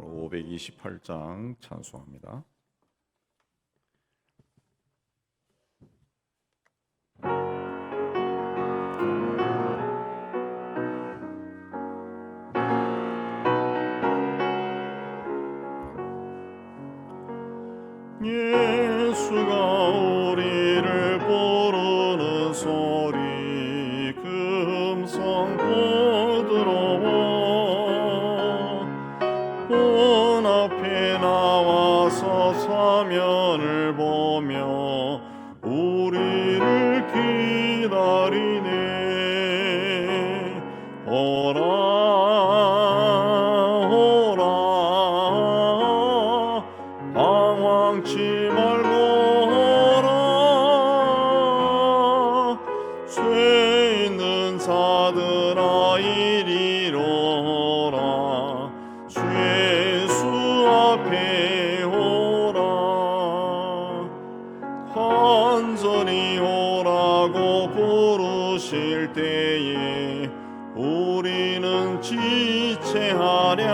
528장 찬송합니다. 예수가 우리를 부르는 소리 금성 부드러워 문 앞에 나와서 사면을 보며 우리를 기다리네. 오라 방황치 말고 오라. 죄 있는 자들아 이리로 오라. 주 예수 앞에 오라. 간절히 오라고 부르실 때에 우리는 지체하랴.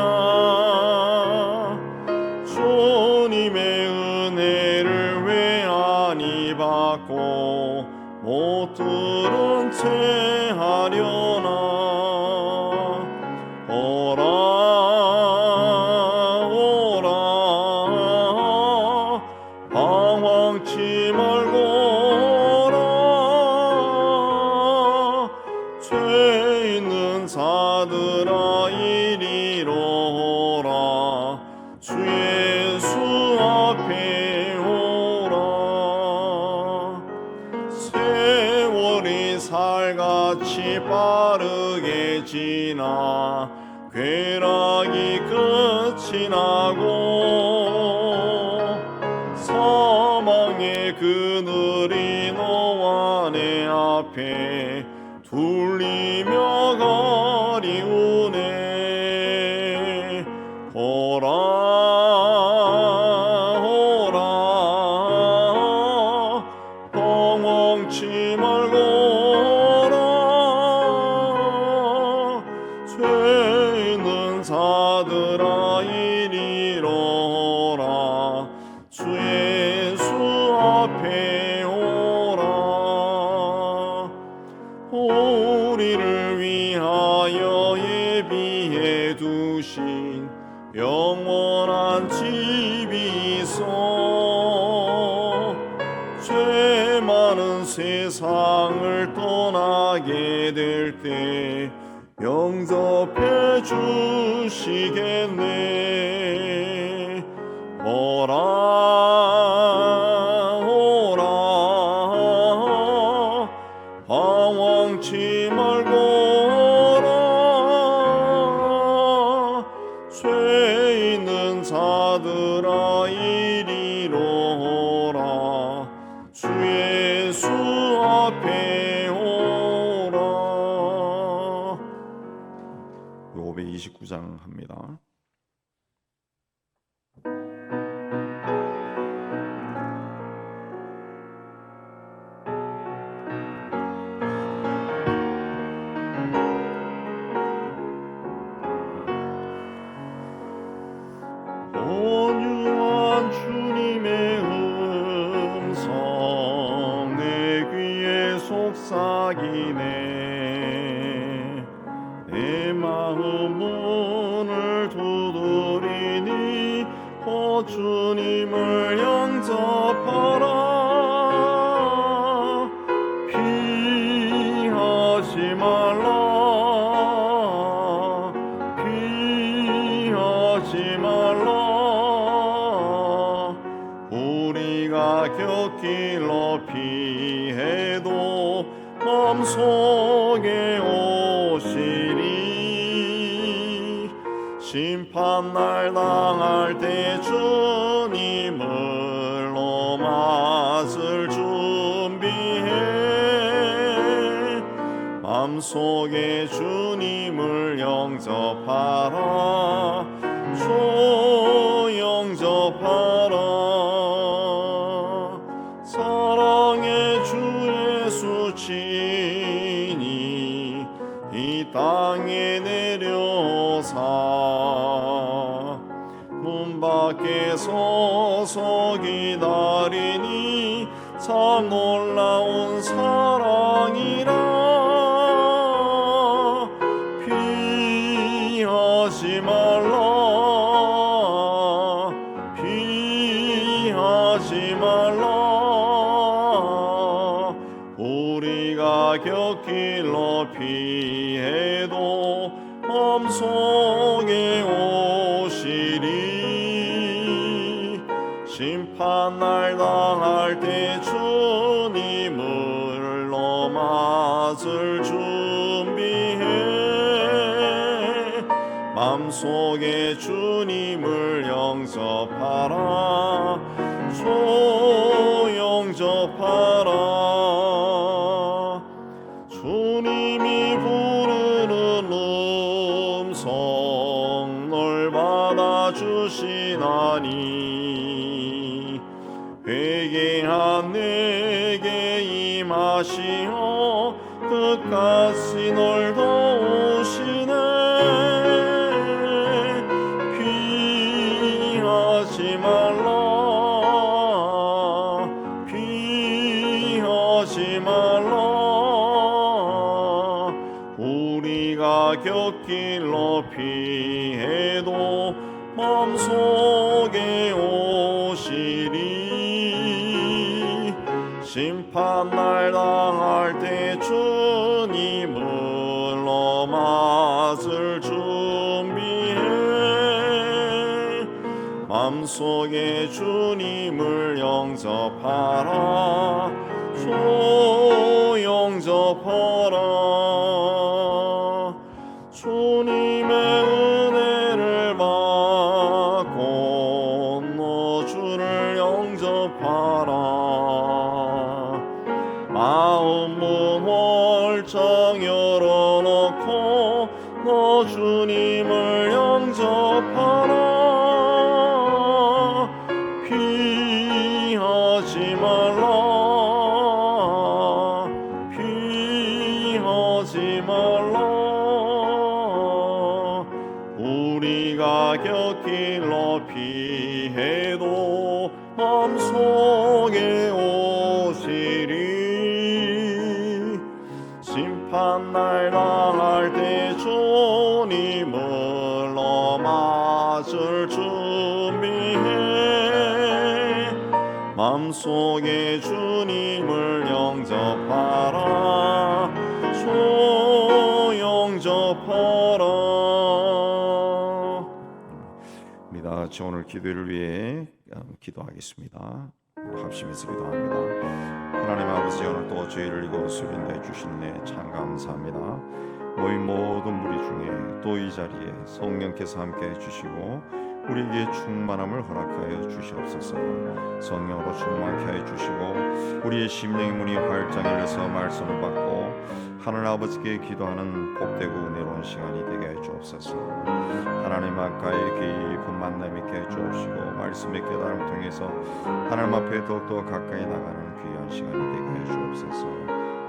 주님의 은혜를 왜 아니 받고 못 들은 채 하려나. 오라 오라 방황치 말고 오라. 죄 있는 자들아 이리로 오라. 주 예수 앞에 오라. 세월이 살같이 빠르게 지나 쾌락이 끝이 나고 사망의 그늘이 너와 내 앞에 둘리며 가리우네. 오라 오라 방황치 말고 오라. 죄 있는 자들아 이리로 오라. 주 예수 앞에 오라. 우리를 위하여 예비해 두신 영원한 집이 있어. 죄 많은 세상을 떠나게 될 때 영접해 주시겠네. 오라 오라 방황치 말고 오라. 죄 있는 자들아 이리로 오라. 주 예수 앞에 오라. 529장 합니다. 온유한 주님의 음성 내 귀에 속삭이네. 내 마음 문을 두드리니 오 주님을 영접하라. 피하지 말라. 피하지 말라. 우리가 곁길로 피해도 마음속에 오시리. 심판날 당할 때 주님을 맞을 준비해. 마음속에 주님을 영접하라. 주 영접하라. 사랑의 주 예수 친히 이 땅에 내려사 밖에 서서 기다리니 참 놀라운 사랑이라. 피하지 말라, 피하지 말라. 우리가 곁길로 피해도 마음속에 오시리. 심판날 당할 때 주님을 맞을 준비해. 맘속에 주님을 영접하라, 영접하라. 주님이 부르는 음성 널 받아주시나니. 회개한 내게 임하시어 끝까지 널 도우시네. 피하지 말라, 피하지 말라. 우리가 곁길로 피해도 마음속에 오시리. 심판날 당할 때 주님을 맞을 준비해. 맘속에 주님을 영접하라, 영접하라. 주님의 은혜를 받고 너 주를 영접하라. 마음 문 활짝 열어놓고 너 주님을 영접하라. 피하지 말라, 피하지 말라. 우리가 곁길로 피해도 마음속에 오시리. 심판날 당할 때 주님을 맞을 준비해. 맘속에 주님을 영접하라, 영접하라. 우리 다 같이 오늘 기도를 위해 기도하겠습니다. 합심해서 기도합니다. 하나님 아버지, 오늘 또 저희를 이곳으로 인도해 주신 네 참 감사합니다. 모인 모든 무리 중에 또 이 자리에 성령께서 함께 해주시고 우리에게 충만함을 허락하여 주시옵소서. 성령으로 충만케 하여 주시고 우리의 심령의 문이 활짝 열려서 말씀을 받고 하늘 아버지께 기도하는 복되고 은혜로운 시간이 되게 해 주옵소서. 하나님 가까이 깊은 만남 있게 해 주옵시고 말씀의 깨달음을 통해서 하나님 앞에 더욱더 가까이 나가는 귀한 시간이 되게 해 주옵소서.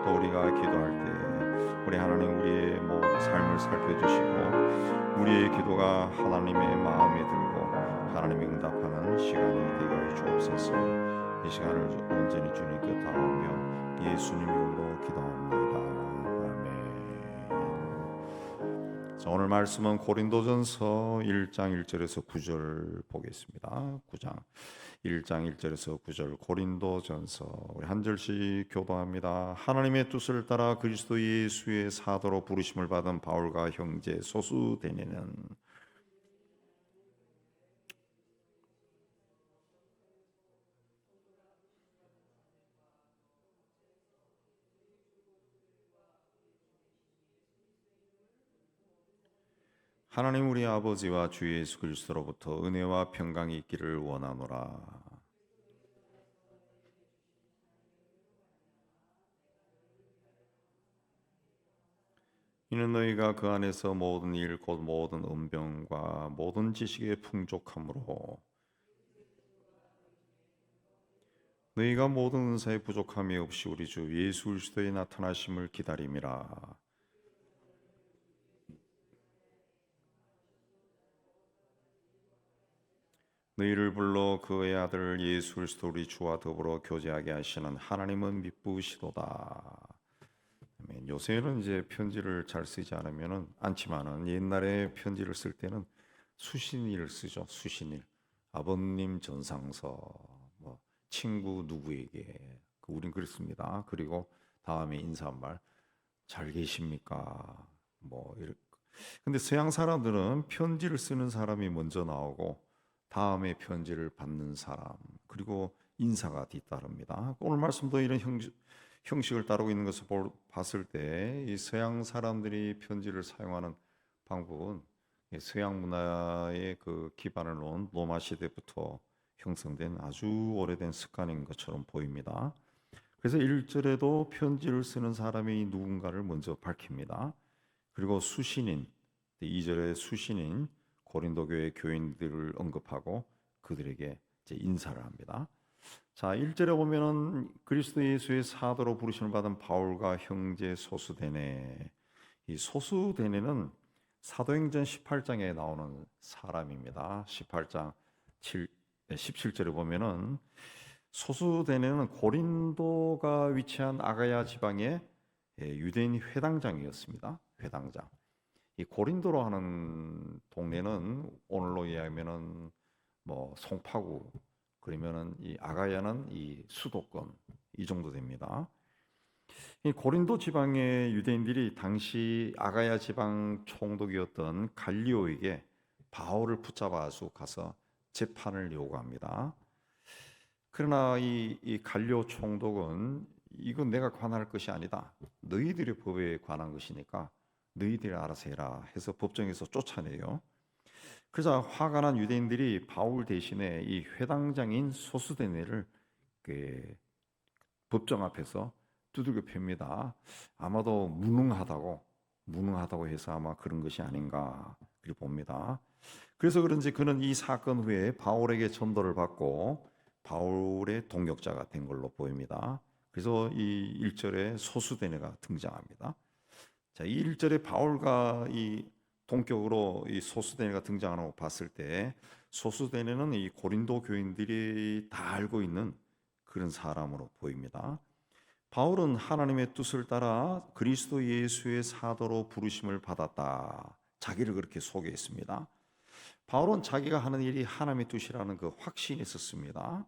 또 우리가 기도할 때 우리 하나님 우리의 모든 삶을 살펴주시고 우리의 기도가 하나님의 마음에 들고 하나님이 응답하는 시간이 되게 해 주옵소서. 이 시간을 온전히 주님께 다하며 예수님 이름으로 기도합니다. 아멘. 자, 오늘 말씀은 고린도전서 1장 1절에서 9절 보겠습니다. 1장 1절에서 9절 고린도전서 우리 한 절씩 교도합니다. 하나님의 뜻을 따라 그리스도 예수의 사도로 부르심을 받은 바울과 형제 소수대니는 하나님 우리 아버지와 주 예수 그리스도로부터 은혜와 평강이 있기를 원하노라. 이는 너희가 그 안에서 모든 일 곧 모든 은병과 모든 지식의 풍족함으로 너희가 모든 은사에 부족함이 없이 우리 주 예수 그리스도의 나타나심을 기다림이라. 너희를 불러 그의 아들 예수 그리스도 우리 주와 더불어 교제하게 하시는 하나님은 미쁘시도다. 아멘. 요새는 이제 편지를 잘 쓰지 않지만은 옛날에 편지를 쓸 때는 수신일을 쓰죠. 수신일. 아버님 전상서, 뭐 친구 누구에게, 우린 그렇습니다. 그리고 다음에 인사말, 잘 계십니까? 뭐 이렇게. 근데 서양 사람들은 편지를 쓰는 사람이 먼저 나오고 다음에 편지를 받는 사람, 그리고 인사가 뒤따릅니다. 오늘 말씀도 이런 형식을 따르고 있는 것을 봤을 때 이 서양 사람들이 편지를 사용하는 방법은 서양 문화의 그 기반을 놓은 로마 시대부터 형성된 아주 오래된 습관인 것처럼 보입니다. 그래서 1절에도 편지를 쓰는 사람이 누군가를 먼저 밝힙니다. 그리고 수신인, 2절에 수신인 고린도 교회 교인들을 언급하고 그들에게 이제 인사를 합니다. 자, 1절에 보면은 그리스도 예수의 사도로 부르심을 받은 바울과 형제 소수데네. 이 소수데네는 사도행전 18장에 나오는 사람입니다. 18장 17절에 보면은 소수데네는 고린도가 위치한 아가야 지방의 유대인 회당장이었습니다. 회당장. 이 고린도로 하는 동네는 오늘로 이야기하면은 뭐 송파구, 그러면은 이 아가야는 이 수도권, 이 정도 됩니다. 이 고린도 지방의 유대인들이 당시 아가야 지방 총독이었던 갈리오에게 바울을 붙잡아서 가서 재판을 요구합니다. 그러나 이 갈리오 총독은 이건 내가 관할 것이 아니다. 너희들의 법에 관한 것이니까 너희들이 알아서 해라 해서 법정에서 쫓아내요. 그래서 화가 난 유대인들이 바울 대신에 이 회당장인 소수데네를 그 법정 앞에서 두들겨 팹니다. 아마도 무능하다고 해서 아마 그런 것이 아닌가 그렇게 봅니다. 그래서 그런지 그는 이 사건 후에 바울에게 전도를 받고 바울의 동역자가 된 걸로 보입니다. 그래서 이 1절에 소수데네가 등장합니다. 자, 이 1절에 바울과 이 동격으로 이 소수데네가 등장하는 거 봤을 때 소수데네는 이 고린도 교인들이 다 알고 있는 그런 사람으로 보입니다. 바울은 하나님의 뜻을 따라 그리스도 예수의 사도로 부르심을 받았다. 자기를 그렇게 소개했습니다. 바울은 자기가 하는 일이 하나님의 뜻이라는 그 확신이 있었습니다.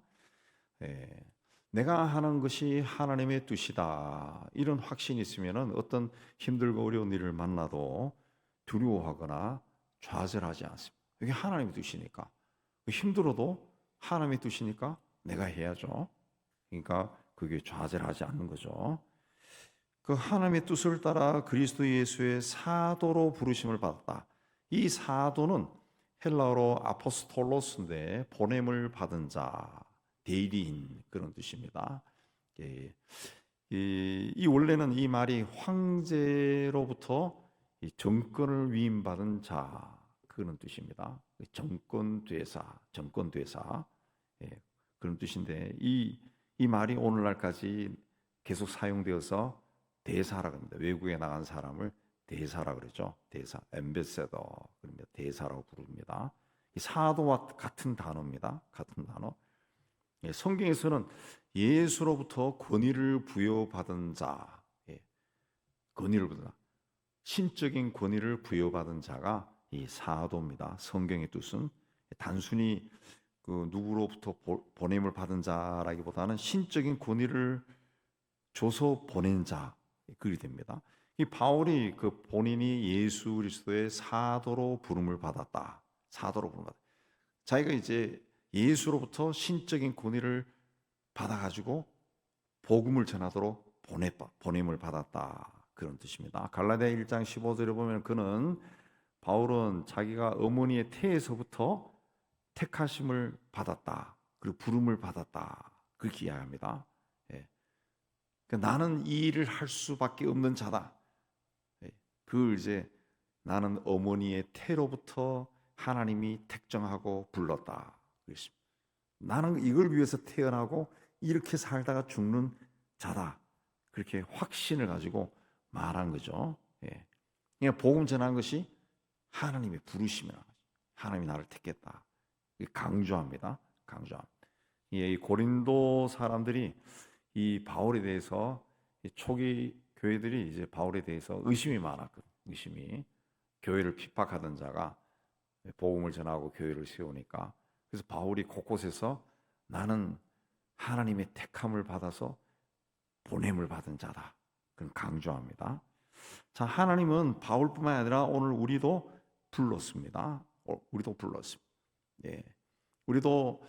내가 하는 것이 하나님의 뜻이다. 이런 확신이 있으면 어떤 힘들고 어려운 일을 만나도 두려워하거나 좌절하지 않습니다. 이게 하나님의 뜻이니까. 힘들어도 하나님의 뜻이니까 내가 해야죠. 그러니까 그게 좌절하지 않는 거죠. 그 하나님의 뜻을 따라 그리스도 예수의 사도로 부르심을 받았다. 이 사도는 헬라어로 아포스톨로스인데 보냄을 받은 자, 대리인 그런 뜻입니다. 이 원래는 이 말이 황제로부터 이 정권을 위임받은 자 그런 뜻입니다. 정권되사 그런 뜻인데 이 말이 오늘날까지 계속 사용되어서 대사라고 합니다. 외국에 나간 사람을 대사라 그러죠. 대사, 엠베세더 그러면 대사라고 부릅니다. 이 사도와 같은 단어입니다. 같은 단어. 성경에서는 예수로부터 권위를 부여받은 자, 권위를 받은 신적인 권위를 부여받은 자가 이 사도입니다. 성경의 뜻은 단순히 그 누구로부터 보냄을 받은 자라기보다는 신적인 권위를 줘서 보낸 자 그리 됩니다. 이 바울이 그 본인이 예수 그리스도의 사도로 부름을 받았다. 사도로 부름을 받았다. 자기가 이제 예수로부터 신적인 권위를 받아가지고 복음을 전하도록 보냄을 받았다. 그런 뜻입니다. 갈라디아 1장 15절에 보면 바울은 자기가 어머니의 태에서부터 택하심을 받았다. 그리고 부름을 받았다. 그렇게 이야기합니다. 그러니까 나는 이 일을 할 수밖에 없는 자다. 그걸 이제 나는 어머니의 태로부터 하나님이 택정하고 불렀다. 그렇습니다. 나는 이걸 위해서 태어나고 이렇게 살다가 죽는 자다. 그렇게 확신을 가지고 말한 거죠. 그러니까 복음 전한 것이 하나님의 부르심이라. 하나님이 나를 택했다. 강조합니다. 강조합니다. 이 고린도 사람들이 이 바울에 대해서 이 초기 교회들이 이제 바울에 대해서 의심이 많았거든요. 의심이 교회를 핍박하던 자가 복음을 전하고 교회를 세우니까 그래서 바울이 곳곳에서 나는 하나님의 택함을 받아서 보냄을 받은 자다. 그건 강조합니다. 자, 하나님은 바울뿐만 아니라 오늘 우리도 불렀습니다. 우리도 불렀습니다. 예. 우리도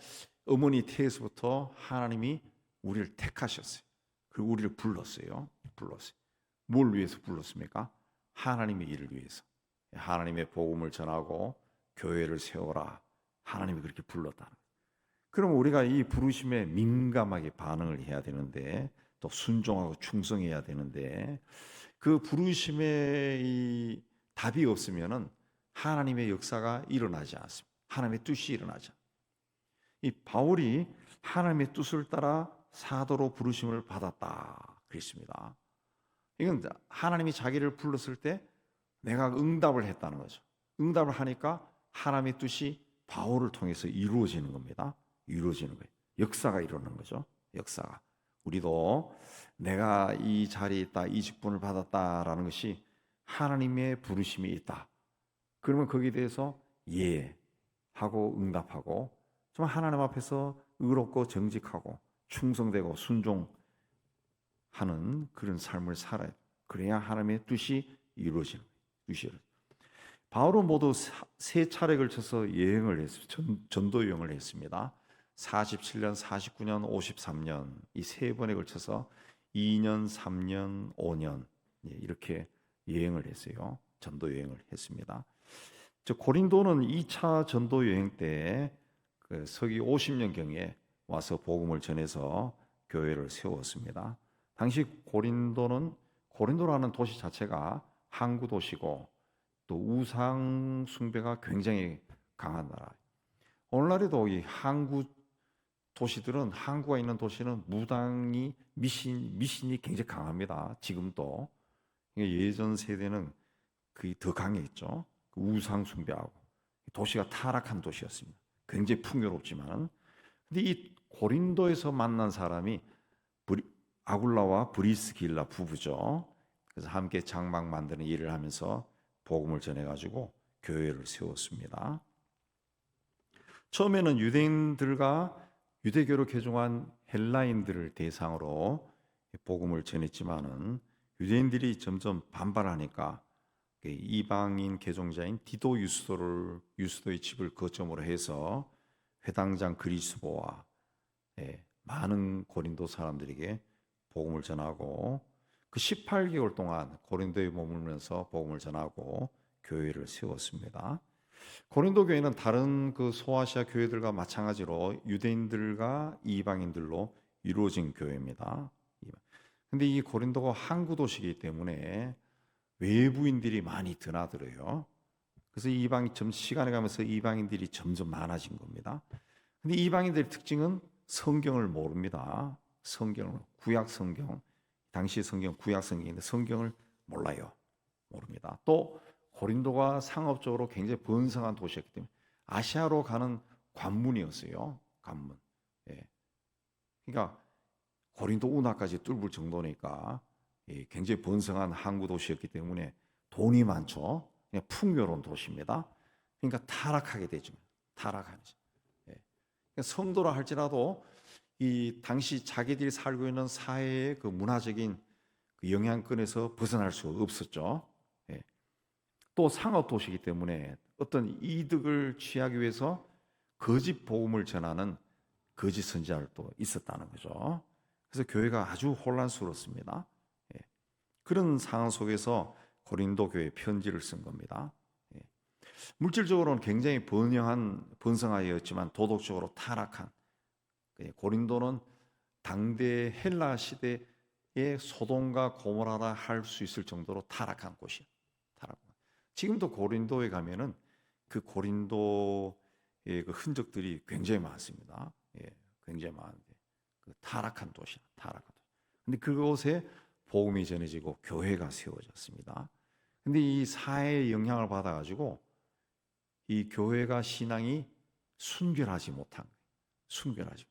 어머니 태에서부터 하나님이 우리를 택하셨어요. 그리고 우리를 불렀어요. 불렀어요. 뭘 위해서 불렀습니까? 하나님의 일을 위해서. 하나님의 복음을 전하고 교회를 세워라. 하나님이 그렇게 불렀다. 그럼 우리가 이 부르심에 민감하게 반응을 해야 되는데 또 순종하고 충성해야 되는데 그 부르심에 이 답이 없으면은 하나님의 역사가 일어나지 않습니다. 하나님의 뜻이 일어나지 않습니다. 이 바울이 하나님의 뜻을 따라 사도로 부르심을 받았다 그랬습니다. 이건 하나님이 자기를 불렀을 때 내가 응답을 했다는 거죠. 응답을 하니까 하나님의 뜻이 바울을 통해서 이루어지는 겁니다. 이루어지는 거예요. 역사가 일어나는 거죠. 역사가. 우리도 내가 이 자리에 있다, 이 직분을 받았다라는 것이 하나님의 부르심이 있다. 그러면 거기에 대해서 예 하고 응답하고 좀 하나님 앞에서 의롭고 정직하고 충성되고 순종하는 그런 삶을 살아야 돼. 그래야 하나님의 뜻이 이루어지는 거예요. 바울은 모두 세 차례 걸쳐서 여행을 했습니다. 전도 여행을 했습니다. 47년, 49년, 53년 이 세 번에 걸쳐서 2년, 3년, 5년 이렇게 여행을 했어요. 전도 여행을 했습니다. 고린도는 2차 전도 여행 때 서기 50년경에 와서 복음을 전해서 교회를 세웠습니다. 당시 고린도라는 도시 자체가 항구 도시고 또 우상 숭배가 굉장히 강한 나라. 오늘날에도 이 항구 도시들은 항구가 있는 도시는 무당이 미신이 굉장히 강합니다. 지금도 예전 세대는 그게 더 강했죠. 우상 숭배하고 도시가 타락한 도시였습니다. 굉장히 풍요롭지만 근데 이 고린도에서 만난 사람이 아굴라와 브리스길라 부부죠. 그래서 함께 장막 만드는 일을 하면서 복음을 전해가지고 교회를 세웠습니다. 처음에는 유대인들과 유대교로 개종한 헬라인들을 대상으로 복음을 전했지만은 유대인들이 점점 반발하니까 이방인 개종자인 디도 유스도의 집을 거점으로 해서 회당장 그리스보와 많은 고린도 사람들에게 복음을 전하고 그 18개월 동안 고린도에 머물면서 복음을 전하고 교회를 세웠습니다. 고린도 교회는 다른 그 소아시아 교회들과 마찬가지로 유대인들과 이방인들로 이루어진 교회입니다. 근데 이 고린도가 항구 도시이기 때문에 외부인들이 많이 드나들어요. 그래서 시간이 가면서 이방인들이 점점 많아진 겁니다. 근데 이방인들의 특징은 성경을 모릅니다. 구약 성경, 당시 성경 구약 성경인데 성경을 몰라요. 모릅니다. 또 고린도가 상업적으로 굉장히 번성한 도시였기 때문에 아시아로 가는 관문이었어요. 관문. 그러니까 고린도 운하까지 뚫을 정도니까 굉장히 번성한 항구 도시였기 때문에 돈이 많죠. 그냥 풍요로운 도시입니다. 그러니까 타락하게 되죠. 타락하죠. 그러니까 성도라 할지라도 이 당시 자기들이 살고 있는 사회의 그 문화적인 그 영향권에서 벗어날 수 없었죠. 또 상업 도시이기 때문에 어떤 이득을 취하기 위해서 거짓 복음을 전하는 거짓 선지자들도 있었다는 거죠. 그래서 교회가 아주 혼란스러웠습니다. 그런 상황 속에서 고린도 교회에 편지를 쓴 겁니다. 물질적으로는 굉장히 번성하였지만 도덕적으로 타락한 고린도는 당대 헬라 시대의 소돔과 고모라라 할 수 있을 정도로 타락한 곳이에요. 지금도 고린도에 가면은 그 고린도의 그 흔적들이 굉장히 많습니다. 굉장히 많은데 그 타락한 도시야, 타락한 도시. 근데 그곳에 복음이 전해지고 교회가 세워졌습니다. 근데 이 사회의 영향을 받아가지고 이 교회가 신앙이 순결하지 못한 거예요. 순결하지.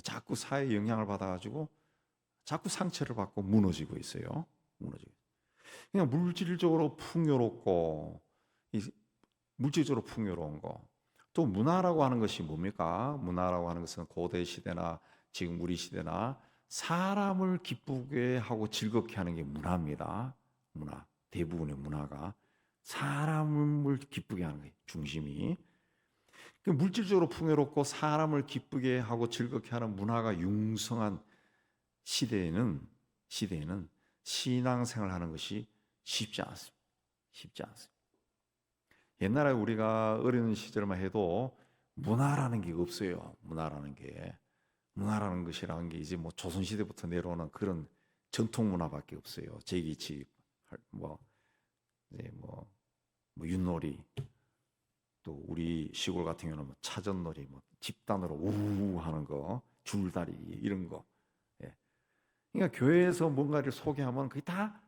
자꾸 사회의 영향을 받아가지고 자꾸 상처를 받고 무너지고 있어요. 무너지고. 그냥 물질적으로 풍요롭고 물질적으로 풍요로운 거. 또 문화라고 하는 것이 뭡니까? 문화라고 하는 것은 고대 시대나 지금 우리 시대나 사람을 기쁘게 하고 즐겁게 하는 게 문화입니다. 문화. 대부분의 문화가 사람을 기쁘게 하는 게 중심이. 물질적으로 풍요롭고 사람을 기쁘게 하고 즐겁게 하는 문화가 융성한 시대에는 신앙생활 하는 것이 쉽지 않습니다. 쉽지 않습니다. 옛날에 우리가 어린 시절만 해도 문화라는 게 없어요. 문화라는 것이라는 게 이제 뭐 조선시대부터 내려오는 그런 전통 문화밖에 없어요. 제기치, 이제 뭐 윷놀이, 또 우리 시골 같은 경우는 뭐 차전놀이, 뭐 집단으로 우우 하는 거, 줄다리 이런 거. 예. 그러니까 교회에서 뭔가를 소개하면 그게 다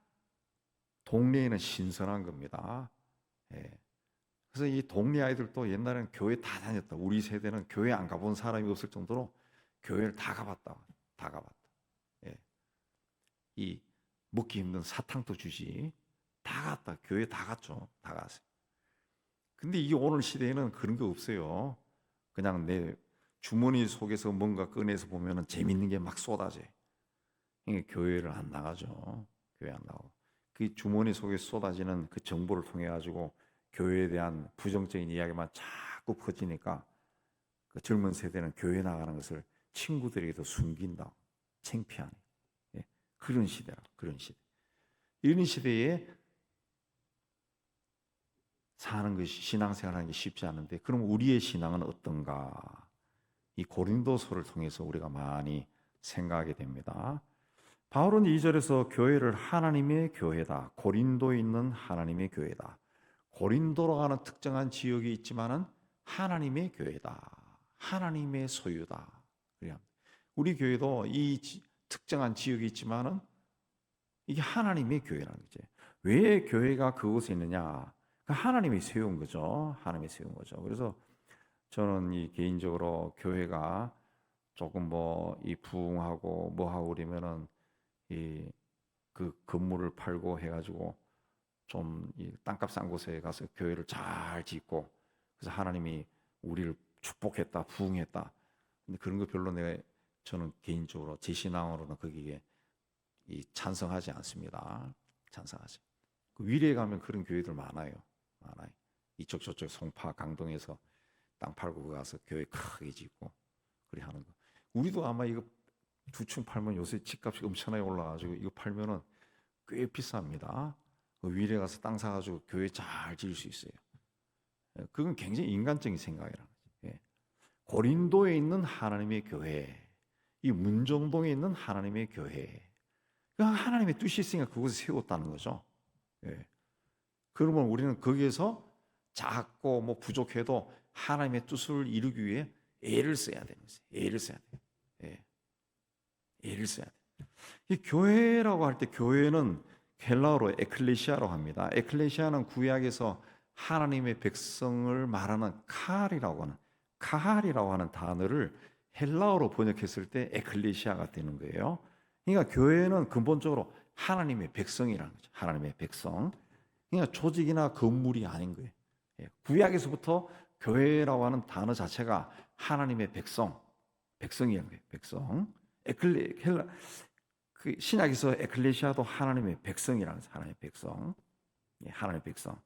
동네에는 신선한 겁니다. 예. 그래서 이 동네 아이들도 옛날에는 교회 다 다녔다. 우리 세대는 교회 안 가본 사람이 없을 정도로 교회를 다 가봤다. 다 가봤다. 예. 이 먹기 힘든 사탕도 주지. 다 갔다. 교회 다 갔죠. 다 갔어요. 근데 이게 오늘 시대에는 그런 게 없어요. 그냥 내 주머니 속에서 뭔가 꺼내서 보면은 재밌는 게 막 쏟아져요. 그러니까 교회를 안 나가죠. 교회 안 나가고. 그 주머니 속에 쏟아지는 그 정보를 통해 가지고 교회에 대한 부정적인 이야기만 자꾸 퍼지니까 그 젊은 세대는 교회 나가는 것을 친구들에게도 숨긴다. 창피하네. 예. 그런 시대라. 그런 시대. 이런 시대에 사는 것이 신앙생활하는 게 쉽지 않은데 그럼 우리의 신앙은 어떤가? 이 고린도서를 통해서 우리가 많이 생각하게 됩니다. 바울은 2절에서 교회를 하나님의 교회다. 고린도에 있는 하나님의 교회다. 고린도로 하는 특정한 지역이 있지만은 하나님의 교회다. 하나님의 소유다. 우리 교회도 이 특정한 지역이 있지만은 이게 하나님의 교회라는 거지. 왜 교회가 그곳에 있느냐? 하나님이 세운 거죠. 하나님이 세운 거죠. 그래서 저는 이 개인적으로 교회가 조금 뭐 이 부흥하고 뭐 하고 그러면은 이 그 건물을 팔고 해가지고 좀 이 땅값 싼 곳에 가서 교회를 잘 짓고 그래서 하나님이 우리를 축복했다, 부흥했다. 근데 그런 거 별로 저는 개인적으로 제 신앙으로는 거기에 이 찬성하지 않습니다. 찬성하지. 그 위례에 가면 그런 교회들 많아요. 이쪽 저쪽 송파 강동에서 땅 팔고 가서 교회 크게 짓고 그리 하는 거. 우리도 아마 이거 두 층 팔면 요새 집값이 엄청나게 올라가지고 이거 팔면은 꽤 비쌉니다. 그 위례 가서 땅 사가지고 교회 잘 지을 수 있어요. 그건 굉장히 인간적인 생각이라는 거죠. 고린도에 있는 하나님의 교회, 이 문정동에 있는 하나님의 교회, 하나님의 뜻이 있으니까 그곳에 세웠다는 거죠. 그러면 우리는 거기에서 작고 뭐 부족해도 하나님의 뜻을 이루기 위해 애를 써야 되는 거죠. 애를 써야 돼요. 애를 써야 돼요. 이 교회라고 할 때 교회는 헬라어로 에클레시아라고 합니다. 에클레시아는 구약에서 하나님의 백성을 말하는 카할이라고 하는 단어를 헬라어로 번역했을 때 에클레시아가 되는 거예요. 그러니까 교회는 근본적으로 하나님의 백성이라는 거죠. 하나님의 백성. 그러니까 조직이나 건물이 아닌 거예요. 구약에서부터 교회라고 하는 단어 자체가 하나님의 백성이라는 거예요. 백성. 그 신약에서 에클레시아도 하나님의 백성이라는 거예요. 하나님의 백성. 하나님의 백성.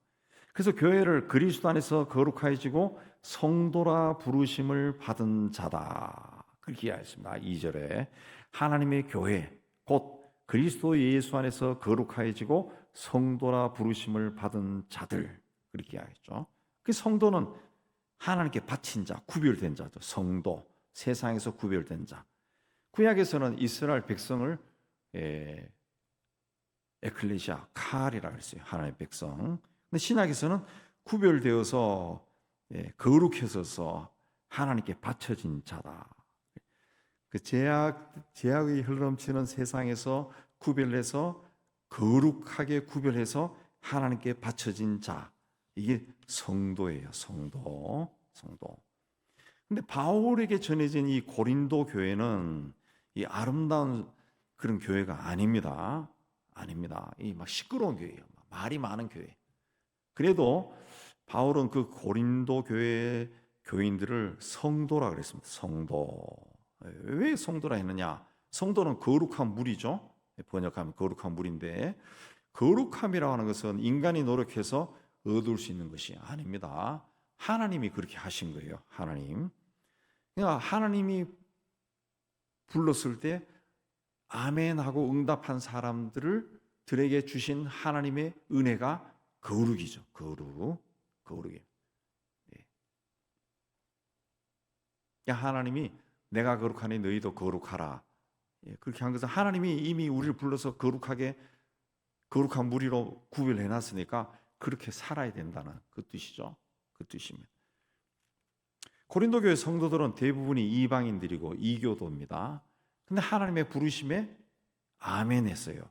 그래서 교회를 그리스도 안에서 거룩하여지고 성도라 부르심을 받은 자다. 그렇게 이야기했습니다. 2절에 하나님의 교회 곧 그리스도 예수 안에서 거룩하여지고 성도라 부르심을 받은 자들 그렇게 이야기했죠. 그 성도는 하나님께 바친 자, 구별된 자죠. 성도, 세상에서 구별된 자. 구약에서는 이스라엘 백성을 에클레시아, 카알이라고 했어요. 하나님의 백성. 근데 신약에서는 구별되어서 거룩해져서 하나님께 바쳐진 자다. 그 제약의 흘러넘치는 세상에서 구별해서 거룩하게 구별해서 하나님께 바쳐진 자. 이게 성도예요. 성도. 근데 바울에게 전해진 이 고린도 교회는 이 아름다운 그런 교회가 아닙니다. 아닙니다. 이 막 시끄러운 교회예요. 말이 많은 교회. 그래도 바울은 그 고린도 교회의 교인들을 성도라 그랬습니다. 성도. 왜 성도라 했느냐? 성도는 거룩한 물이죠. 번역하면 거룩한 물인데, 거룩함이라고 하는 것은 인간이 노력해서 얻을 수 있는 것이 아닙니다. 하나님이 그렇게 하신 거예요. 하나님. 그러니까 하나님이 불렀을 때 아멘 하고 응답한 사람들에게 주신 하나님의 은혜가 거룩이죠. 거룩이에요. 네. 그러니까 하나님이 내가 거룩하니 너희도 거룩하라. 그렇게 한 것은 하나님이 이미 우리를 불러서 거룩한 무리로 구별해 놨으니까 그렇게 살아야 된다는 그 뜻이죠. 그 뜻입니다. 고린도 교회 성도들은 대부분이 이방인들이고 이교도입니다. 근데 하나님의 부르심에 아멘 했어요.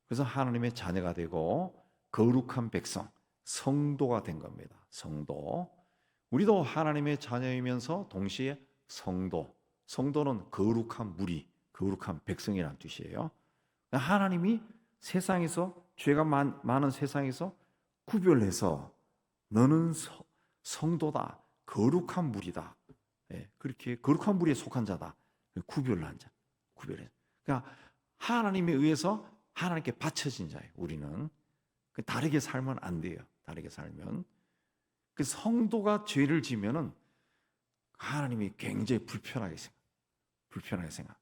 그래서 하나님의 자녀가 되고 거룩한 백성, 성도가 된 겁니다. 성도. 우리도 하나님의 자녀이면서 동시에 성도. 성도는 거룩한 무리, 거룩한 백성이라는 뜻이에요. 하나님이 세상에서 죄가 많은 세상에서 구별해서 너는 성도다, 거룩한 무리다. 그렇게 거룩한 무리에 속한 자다. 구별한 자, 구별해. 그러니까 하나님에 의해서 하나님께 바쳐진 자예요. 우리는 다르게 살면 안 돼요. 다르게 살면 그 성도가 죄를 지면은 하나님이 굉장히 불편하게 생각.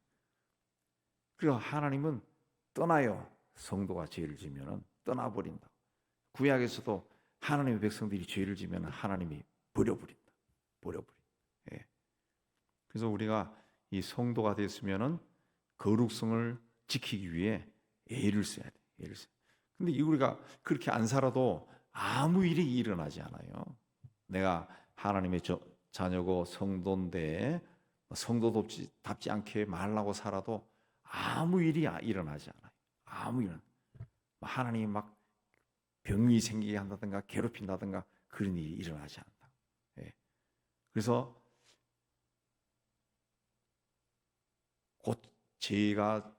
그리고 하나님은 떠나요. 성도가 죄를 지면은 떠나버린다. 구약에서도 하나님의 백성들이 죄를 지면 하나님이 버려버린다. 예. 그래서 우리가 이 성도가 됐으면은 거룩성을 지키기 위해 애를 써야 돼. 애를 써. 근데 우리가 그렇게 안 살아도 아무 일이 일어나지 않아요. 내가 하나님의 자녀고 성도인데 성도답지 않게 말라고 살아도 아무 일이 일어나지 않아요. 아무 일. 하나님이 막 병이 생기게 한다든가 괴롭힌다든가 그런 일이 일어나지 않는다. 예. 그래서 곧 죄가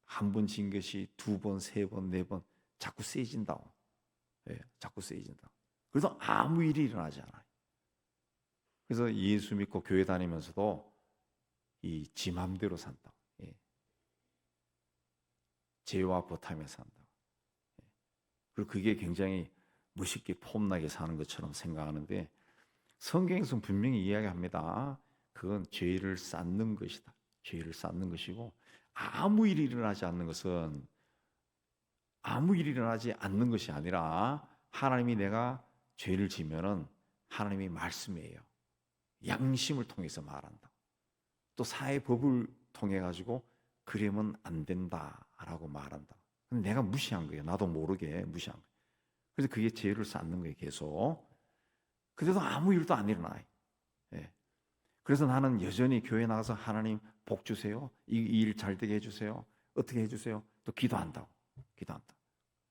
한 번 진 것이 두 번, 세 번, 네 번 자꾸 세진다고. 예, 자꾸 세진다. 그래서 아무 일이 일어나지 않아요. 그래서 예수 믿고 교회 다니면서도 이 지 맘대로 산다. 예. 죄와 버타며 산다. 예. 그리고 그게 굉장히 멋있게 폼나게 사는 것처럼 생각하는데 성경에서는 분명히 이야기합니다. 그건 죄를 쌓는 것이다. 죄를 쌓는 것이고 아무 일이 일어나지 않는 것은 아무 일이 일어나지 않는 것이 아니라 하나님이 내가 죄를 지면은 하나님이 말씀이에요. 양심을 통해서 말한다. 또 사회법을 통해 가지고 그러면 안 된다라고 말한다. 근데 내가 무시한 거예요. 나도 모르게 무시한 거예요. 그래서 그게 죄를 쌓는 거예요. 계속. 그래도 아무 일도 안 일어나요. 예. 그래서 나는 여전히 교회 나가서 하나님 복 주세요. 이 일 잘 되게 해주세요. 어떻게 해주세요. 또 기도한다고.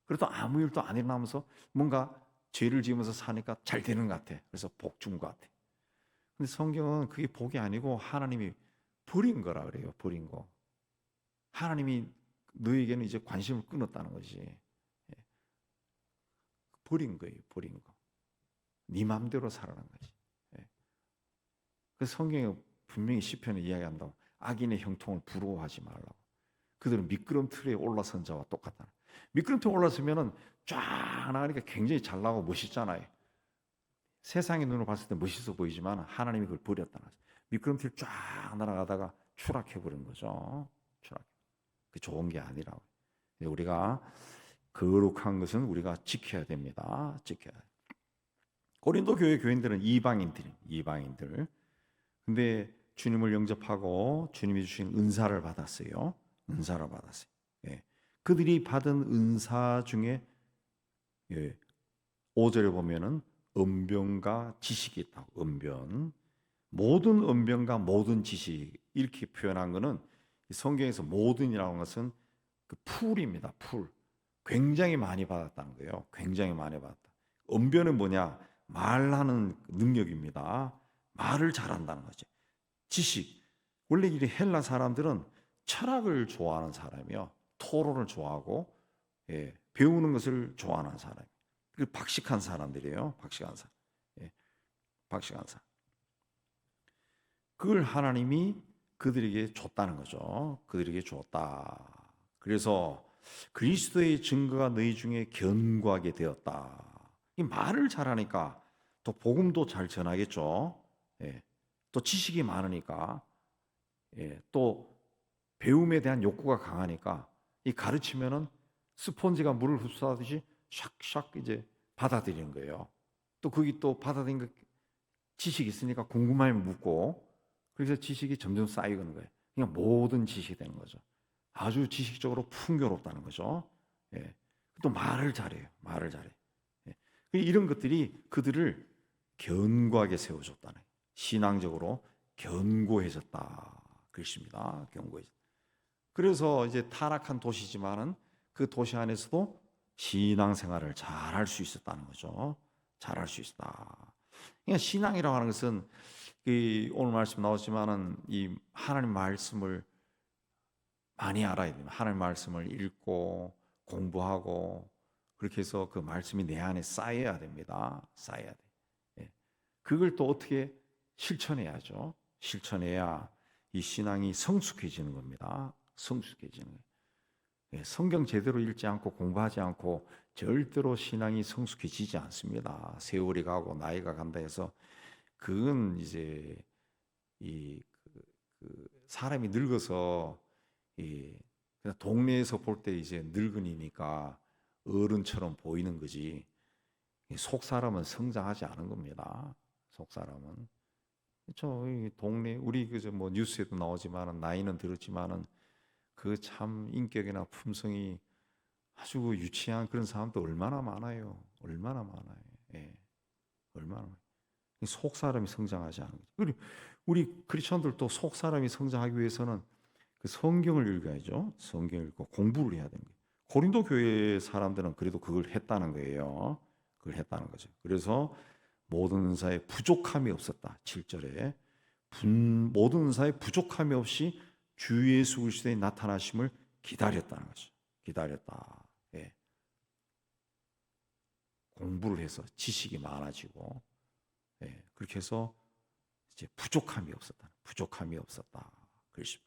그래도 아무 일도 안 일어나면서 뭔가 죄를 지으면서 사니까 잘 되는 것 같아. 그래서 복 준 것 같아. 근데 성경은 그게 복이 아니고 하나님이 버린 거라 그래요. 버린 거. 하나님이 너에게는 이제 관심을 끊었다는 거지. 예. 버린 거예요. 버린 거. 네 맘대로 살아난 거지. 예. 그래서 성경에 분명히 시편에 이야기한다고. 악인의 형통을 부러워하지 말라고. 그들은 미끄럼틀에 올라선 자와 똑같다. 미끄럼틀에 올라서면은 쫙 나가니까 굉장히 잘 나고 멋있잖아요. 세상의 눈으로 봤을 때 멋있어 보이지만 하나님이 그걸 버렸다는 거죠. 미끄럼틀 쫙 날아가다가 추락해 버린 거죠. 추락. 그 좋은 게 아니라고. 우리가 거룩한 것은 우리가 지켜야 됩니다. 지켜야 돼. 고린도 교회 교인들은 이방인들. 근데 주님을 영접하고 주님이 주신 은사를 받았어요. 예. 그들이 받은 은사 중에 5절에 보면은 언변과 지식이 있다고. 언변. 모든 언변과 모든 지식 이렇게 표현한 것은 성경에서 모든이라는 것은 그 풀입니다. 풀. 굉장히 많이 받았다는 거예요. 굉장히 많이 받았다. 언변은 뭐냐? 말하는 능력입니다. 말을 잘한다는 거죠. 지식. 원래 이 헬라 사람들은 철학을 좋아하는 사람이요, 토론을 좋아하고, 배우는 것을 좋아하는 사람. 그 박식한 사람들이에요. 박식한 사람. 박식한 사람. 그걸 하나님이 그들에게 줬다는 거죠. 그들에게 줬다. 그래서 그리스도의 증거가 너희 중에 견고하게 되었다. 이 말을 잘하니까 또 복음도 잘 전하겠죠. 또 지식이 많으니까, 또 배움에 대한 욕구가 강하니까 이 가르치면은 스폰지가 물을 흡수하듯이 샥샥 이제 받아들이는 거예요. 또 거기 또 받아들인 거 지식이 있으니까 궁금하면 묻고, 그래서 지식이 점점 쌓이는 거예요. 그러니까 모든 지식이 되는 거죠. 아주 지식적으로 풍요롭다는 거죠. 또 말을 잘해요. 말을 잘해. 이런 것들이 그들을 견고하게 세워줬다는 거예요. 신앙적으로 견고해졌다. 그것입니다. 견고해졌다. 그래서 이제 타락한 도시지만은 그 도시 안에서도 신앙생활을 잘할 수 있었다는 거죠. 잘할 수 있었다. 그러니까 신앙이라고 하는 것은 오늘 말씀 나왔지만은 이 하나님 말씀을 많이 알아야 됩니다. 하나님 말씀을 읽고 공부하고 그렇게 해서 그 말씀이 내 안에 쌓여야 됩니다. 쌓여야 돼. 그걸 또 어떻게 실천해야죠. 실천해야 이 신앙이 성숙해지는 겁니다. 성숙해지는 거예요. 성경 제대로 읽지 않고 공부하지 않고 절대로 신앙이 성숙해지지 않습니다. 세월이 가고 나이가 간다 해서 그건 이제 사람이 늙어서 그냥 동네에서 볼 때 이제 늙은이니까 어른처럼 보이는 거지, 속 사람은 성장하지 않은 겁니다. 속 사람은. 그렇죠. 동네 우리 그저 뭐 뉴스에도 나오지만은 나이는 들었지만은 그 참 인격이나 품성이 아주 유치한 그런 사람도 얼마나 많아요. 얼마나 많아요. 얼마나 많아요. 속 사람이 성장하지 않은 거죠. 그리고 우리 크리스천들도 속 사람이 성장하기 위해서는 그 성경을 읽어야죠. 성경을 읽고 공부를 해야 되는 거예요. 고린도 교회 사람들은 그래도 그걸 했다는 거예요. 그걸 했다는 거죠. 그래서 모든 은사에 부족함이 없었다. 7절에 모든 은사에 부족함이 없이 주 예수 그리스도의 나타나심을 기다렸다는 거죠. 기다렸다. 공부를 해서 지식이 많아지고, 그렇게 해서 이제 부족함이 없었다. 부족함이 없었다. 그렇습니다.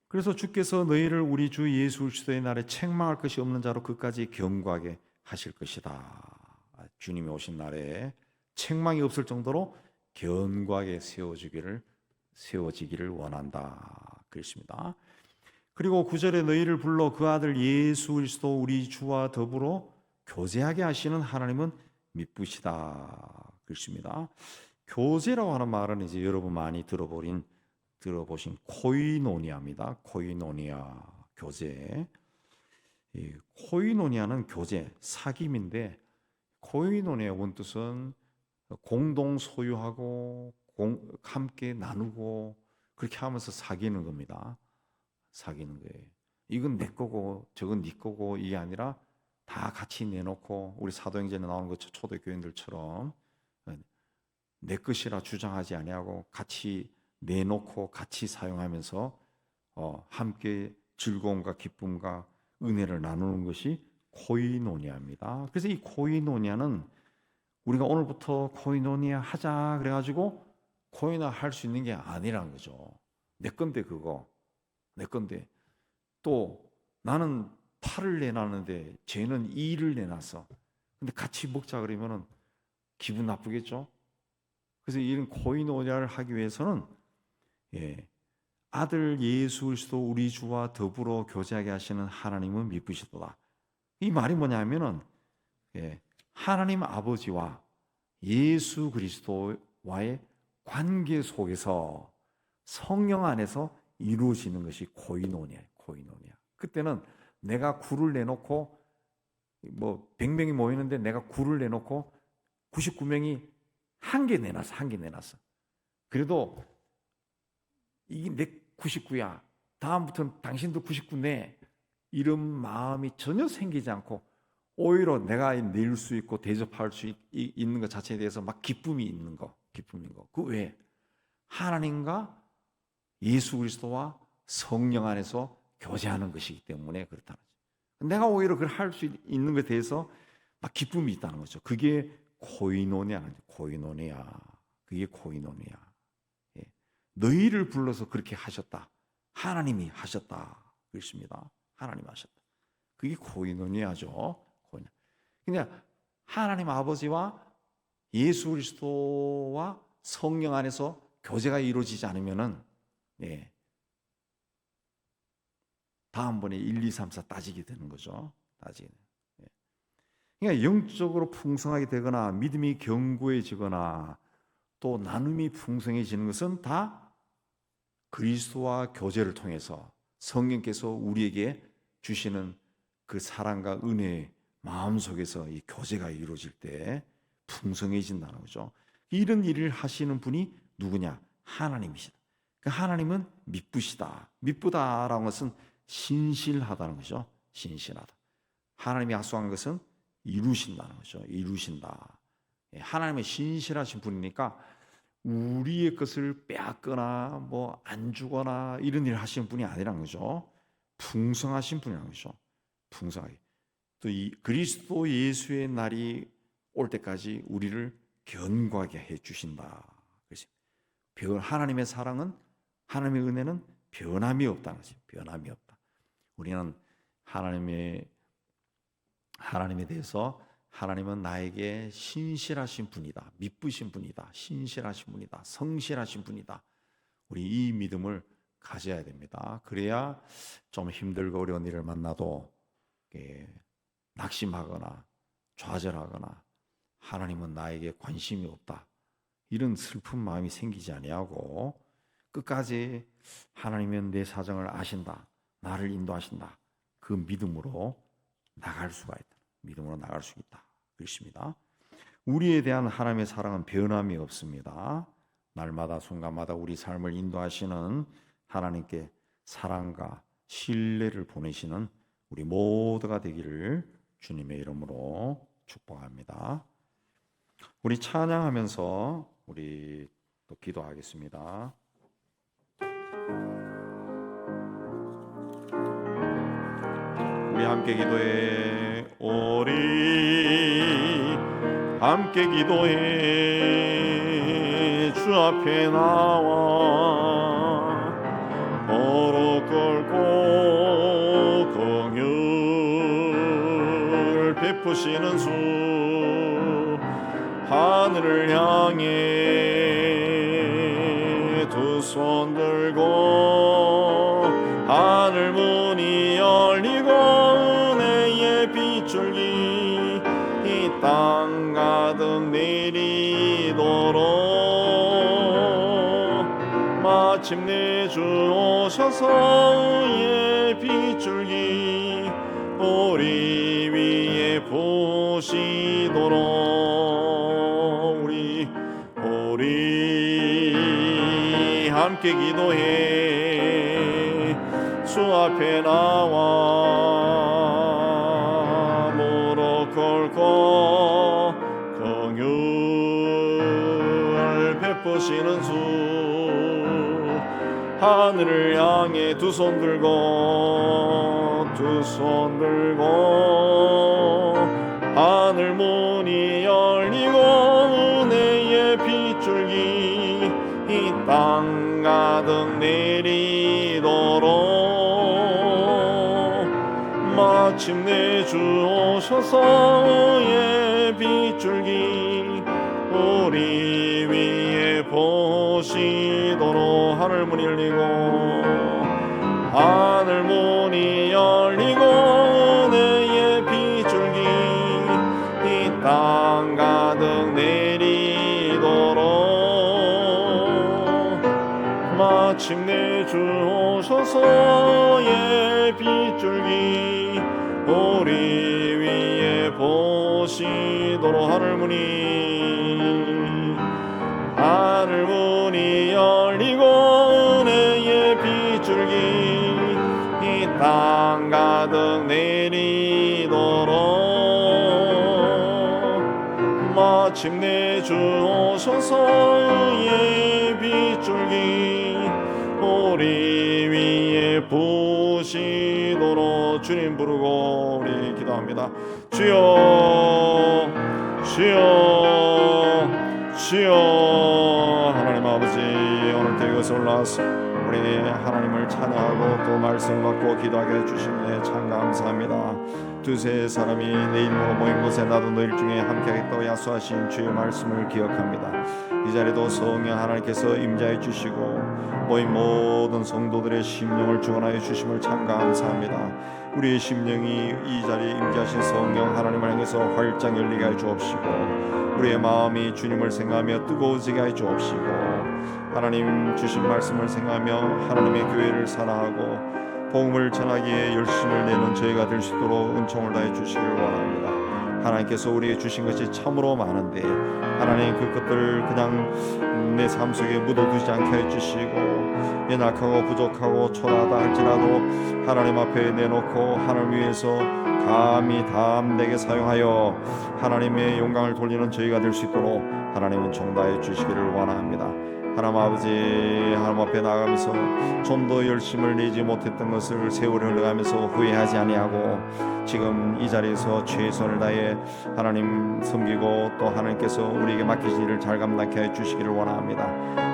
그래서 주께서 너희를 우리 주 예수 그리스도의 날에 책망할 것이 없는 자로 끝까지 견고하게 하실 것이다. 주님이 오신 날에 책망이 없을 정도로 견고하게 세워지기를 원한다. 그렇습니다. 그리고 9절에 너희를 불러 그 아들 예수 그리스도 우리 주와 더불어 교제하게 하시는 하나님은 미쁘시다. 그렇습니다. 교제라고 하는 말은 이제 여러분 많이 들어보신 코이노니아입니다. 코이노니아 교제. 이 코이노니아는 교제, 사귐인데 코이노니아 원뜻은 공동 소유하고 함께 나누고 그렇게 하면서 사귀는 겁니다. 사귀는 거예요. 이건 내 거고 저건 네 거고 이게 아니라 다 같이 내놓고, 우리 사도행전에 나오는 것 초대교인들처럼 내 것이라 주장하지 아니하고 같이 내놓고 같이 사용하면서 함께 즐거움과 기쁨과 은혜를 나누는 것이 코이노니아입니다. 그래서 이 코이노니아는 우리가 오늘부터 코이노니아 하자 그래가지고 코이노니아 할 수 있는 게 아니라는 거죠. 내 건데 그거 내 건데, 또 나는 8을 내놨는데 쟤는 2를 내놨어. 근데 같이 먹자 그러면은 기분 나쁘겠죠. 그래서 이런 코이노니아를 하기 위해서는 아들 예수 그리스도 우리 주와 더불어 교제하게 하시는 하나님은 미쁘시도다. 이 말이 뭐냐면은 하나님 아버지와 예수 그리스도와의 관계 속에서 성령 안에서 이루어지는 것이 코이노니아예요. 코이노니아. 그때는 내가 굴을 내놓고 뭐 100명이 모이는데 내가 굴을 내놓고 99명이 한 개 내놨어. 그래도 이게 내 99야. 다음부터는 당신도 99내. 이런 마음이 전혀 생기지 않고 오히려 내가 낼 수 있고 대접할 수 있는 것 자체에 대해서 막 기쁨이 있는 거, 기쁨인 거. 그 왜? 하나님과 예수 그리스도와 성령 안에서 교제하는 것이기 때문에 그렇다는 거죠. 내가 오히려 그걸 할 수 있는 것에 대해서 막 기쁨이 있다는 거죠. 그게 코이노니아, 코이노니아. 그게 코이노니아. 예. 너희를 불러서 그렇게 하셨다. 하나님이 하셨다. 그렇습니다. 하나님 하셨다. 그게 코이노니아죠. 그냥 하나님 아버지와 예수 그리스도와 성령 안에서 교제가 이루어지지 않으면은 다음번에 1, 2, 3, 4 따지게 되는 거죠. 따지게. 그러니까 영적으로 풍성하게 되거나 믿음이 견고해지거나 또 나눔이 풍성해지는 것은 다 그리스도와 교제를 통해서 성령께서 우리에게 주시는 그 사랑과 은혜의 마음속에서 이 교제가 이루어질 때 풍성해진다는 거죠. 이런 일을 하시는 분이 누구냐? 하나님이시다. 그 하나님은 미쁘시다. 미쁘다라는 것은 신실하다는 거죠. 신실하다. 하나님이 약속한 것은 이루신다는 거죠. 이루신다. 하나님의 신실하신 분이니까 우리의 것을 빼앗거나 뭐 안 주거나 이런 일을 하시는 분이 아니라는 거죠. 풍성하신 분이라는 거죠. 풍성하게. 또 이 그리스도 예수의 날이 올 때까지 우리를 견고하게 해 주신다. 그래서 하나님의 사랑은, 하나님의 은혜는 변함이 없다는 거죠. 변함이 없다. 우리는 하나님에 대해서 하나님은 나에게 신실하신 분이다. 미쁘신 분이다. 신실하신 분이다. 성실하신 분이다. 우리 이 믿음을 가져야 됩니다. 그래야 좀 힘들고 어려운 일을 만나도 낙심하거나 좌절하거나 하나님은 나에게 관심이 없다. 이런 슬픈 마음이 생기지 아니하고 끝까지 하나님은 내 사정을 아신다. 나를 인도하신다. 그 믿음으로 나갈 수가 있다. 믿음으로 나갈 수 있다. 그렇습니다. 우리에 대한 하나님의 사랑은 변함이 없습니다. 날마다 순간마다 우리 삶을 인도하시는 하나님께 사랑과 신뢰를 보내시는 우리 모두가 되기를 주님의 이름으로 축복합니다. 우리 찬양하면서 우리 또 기도하겠습니다. 우리 함께 기도해. 우리 함께 기도해. 주 앞에 나와 무릎 꿇고 긍휼을 베푸시는 주 하늘을 향해 두 손 들고 하늘 문이 열리고 은혜의 빗줄기 이 땅 가득 내리도록 마침내 주 오셔서 의의 빗줄기 우리 위에 부시도록 우리 함께 기도해. 주 앞에 나와 무릎 꿇고 긍휼을 베푸시는 주 하늘을 향해 두 손 들고 하늘 문이 열리고 은혜의 빗줄기 이 땅 가득 내리도록 마침내 주 오셔서 의의 빗줄기 우리 위에 보시도록 하늘 문이 열리고 은혜의 빗줄기 이 땅 가득 내리도록 마침내 주 오셔서 의 빗줄기 우리 위에 보시도록 하늘 문이 열리고 은혜의 빗줄기 이 땅 가득 내리도록 마침내 주 오셔서 예비줄기 우리 위에 부시도록 주님 부르고 우리 기도합니다. 주여 주여 주여. 하나님 아버지, 오늘도 이곳에 올라와서 우리 하나님을 찬양하고 또 말씀을 받고 기도하게 해주시네 참 감사합니다. 두세 사람이 내 이름으로 모인 곳에 나도 너희 중에 함께하겠다고 약속하신 주의 말씀을 기억합니다. 이 자리도 성령 하나님께서 임재해 주시고 모인 모든 성도들의 심령을 주관하여 주심을 참 감사합니다. 우리의 심령이 이 자리에 임재하신 성령 하나님을 향해서 활짝 열리게 해 주옵시고 우리의 마음이 주님을 생각하며 뜨거워지게 해 주옵시고 하나님 주신 말씀을 생각하며 하나님의 교회를 사랑하고 복음을 전하기에 열심을 내는 저희가 될 수 있도록 은총을 다해 주시길 원합니다. 하나님께서 우리에게 주신 것이 참으로 많은데 하나님 그것들을 그냥 내 삶 속에 묻어두지 않게 해주시고 연약하고 부족하고 초라하다 할지라도 하나님 앞에 내놓고 하나님 위해서 감히 담대게 사용하여 하나님의 영광을 돌리는 저희가 될 수 있도록 하나님은 종다해 주시기를 원합니다. 하나님 아버지, 하나님 앞에 나가면서 좀 더 열심을 내지 못했던 것을 세월이 흘러가면서 후회하지 아니하고 지금 이 자리에서 최선을 다해 하나님 섬기고 또 하나님께서 우리에게 맡기신 일을 잘 감당케 해주시기를 원합니다.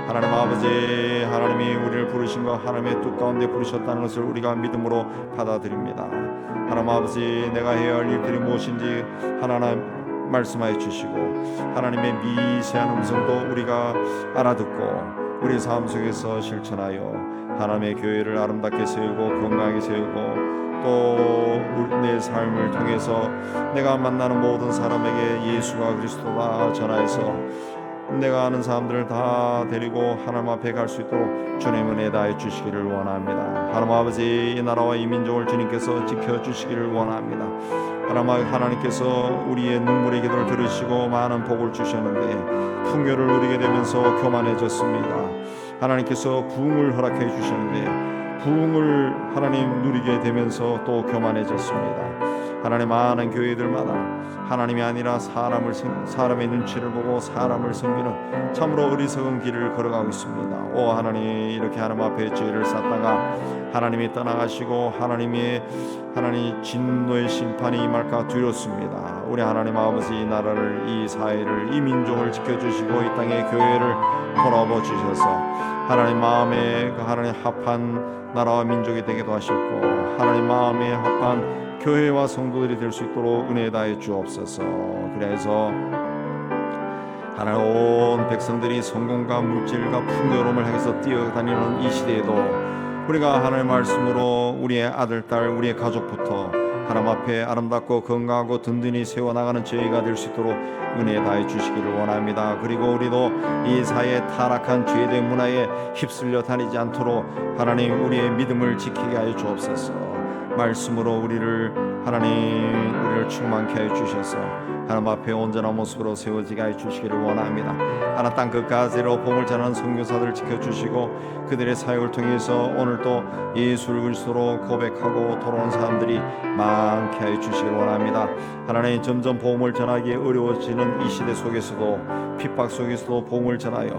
하나님 아버지, 하나님이 우리를 부르신 것 하나님의 뜻 가운데 부르셨다는 것을 우리가 믿음으로 받아들입니다. 하나님 아버지, 내가 해야 할 일들이 무엇인지 하나님 말씀하여 주시고 하나님의 미세한 음성도 우리가 알아듣고 우리 삶 속에서 실천하여 하나님의 교회를 아름답게 세우고 건강하게 세우고 또 내 삶을 통해서 내가 만나는 모든 사람에게 예수가 그리스도다 전하여서 내가 아는 사람들을 다 데리고 하나님 앞에 갈 수 있도록 주님 은혜 다해 주시기를 원합니다. 하나님 아버지, 이 나라와 이 민족을 주님께서 지켜주시기를 원합니다. 하나님께서 우리의 눈물의 기도를 들으시고 많은 복을 주셨는데 풍요를 누리게 되면서 교만해졌습니다. 하나님께서 부흥을 허락해 주시는데 부흥을 하나님 누리게 되면서 또 교만해졌습니다. 하나님 많은 교회들마다 하나님이 아니라 사람의 눈치를 보고 사람을 섬기는 참으로 어리석은 길을 걸어가고 있습니다. 오 하나님, 이렇게 하나님 앞에 죄를 쌓다가 하나님이 떠나가시고 하나님 진노의 심판이 임할까 두렵습니다. 우리 하나님 아버지, 이 나라를, 이 사회를, 이 민족을 지켜주시고 이 땅의 교회를 돌아봐 주셔서 하나님 마음에 그 하나님 합한 나라와 민족이 되기도 하셨고 하나님 마음에 합한 교회와 성도들이 될 수 있도록 은혜 다해 주옵소서. 그래서 하나님 온 백성들이 성공과 물질과 풍요로움을 향해서 뛰어다니는 이 시대에도 우리가 하나님의 말씀으로 우리의 아들, 딸, 우리의 가족부터 하나님 앞에 아름답고 건강하고 든든히 세워나가는 저희가 될 수 있도록 은혜 다해 주시기를 원합니다. 그리고 우리도 이 사회의 타락한 죄된 문화에 휩쓸려 다니지 않도록 하나님 우리의 믿음을 지키게 하여 주옵소서. 말씀으로 우리를 충만케 하여 주셔서 하나님 앞에 온전한 모습으로 세워지게 하여 주시기를 원합니다. 하나님 땅 끝까지로 복음을 전하는 선교사들을 지켜주시고 그들의 사역을 통해서 오늘도 예수를 그리스도로 고백하고 돌아오는 사람들이 많게 하여 주시기를 원합니다. 하나님 점점 복음을 전하기 어려워지는 이 시대 속에서도 핍박 속에서도 복음을 전하여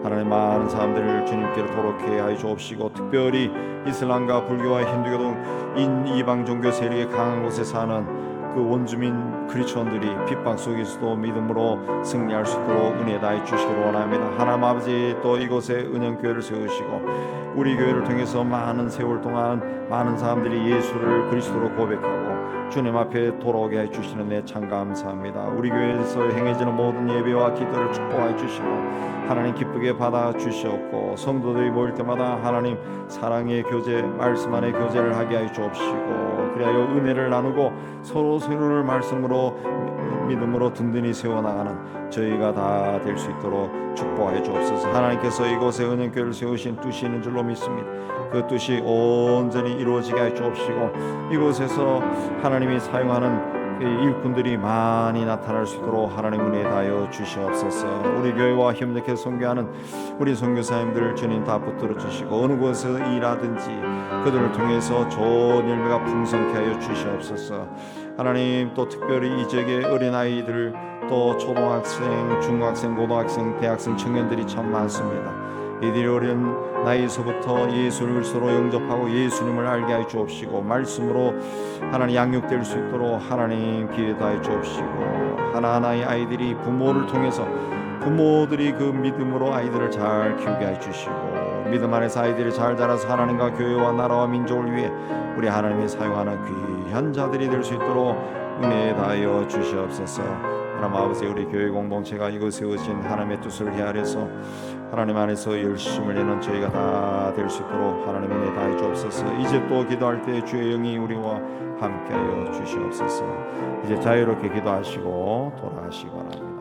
하나님 많은 사람들을 주님께로 돌아오게 하여 주옵시고 특별히 이슬람과 불교와 힌두교 등 이방 종교 세력이 강한 곳에 사는 그 원주민 그리스도인들이 핍박 속에서도 믿음으로 승리할 수 있도록 은혜 다해 주시기를 원합니다. 하나님 아버지, 또 이곳에 은영교회를 세우시고 우리 교회를 통해서 많은 세월 동안 많은 사람들이 예수를 그리스도로 고백하고 주님 앞에 돌아오게 해주시는 데 참 감사합니다. 우리 교회에서 행해지는 모든 예배와 기도를 축복해 주시고 하나님 기쁘게 받아 주시옵고 성도들이 모일 때마다 하나님 사랑의 교제, 말씀 안의 교제를 하게 하여 주옵시고 그리하여 은혜를 나누고 서로를 말씀으로 믿음으로 든든히 세워나가는 저희가 다 될 수 있도록 축복하여 주옵소서. 하나님께서 이곳에 은행교회를 세우신 뜻이 있는 줄로 믿습니다. 그 뜻이 온전히 이루어지게 하여 주옵시고 이곳에서 하나님이 사용하는 일꾼들이 많이 나타날 수 있도록 하나님 은혜 다하여 주시옵소서. 우리 교회와 협력해 선교하는 우리 선교사님들 주님 다 붙들어 주시고 어느 곳에서 일하든지 그들을 통해서 좋은 열매가 풍성케 하여 주시옵소서. 하나님 또 특별히 이 지역의 어린아이들 또 초등학생, 중학생, 고등학생, 대학생, 청년들이 참 많습니다. 이들이 어린 나이에서부터 예수를 그리스도로 영접하고 예수님을 알게 하여 주옵시고 말씀으로 하나님 양육될 수 있도록 하나님 기회하여 주옵시고 하나하나의 아이들이 부모를 통해서 부모들이 그 믿음으로 아이들을 잘 키우게 해 주시고 믿음 안에서 아이들이 잘 자라서 하나님과 교회와 나라와 민족을 위해 우리 하나님이 사용하는 귀한 자들이 될 수 있도록 은혜 다하여 주시옵소서. 하나님 아버지 우리 교회 공동체가 이곳에 오신 하나님의 뜻을 헤아려서 하나님 안에서 열심을 내는 저희가 다 될 수 있도록 하나님 은혜 다해 주옵소서. 이제 또 기도할 때 주의 영이 우리와 함께하여 주시옵소서. 이제 자유롭게 기도하시고 돌아가시기 바랍니다.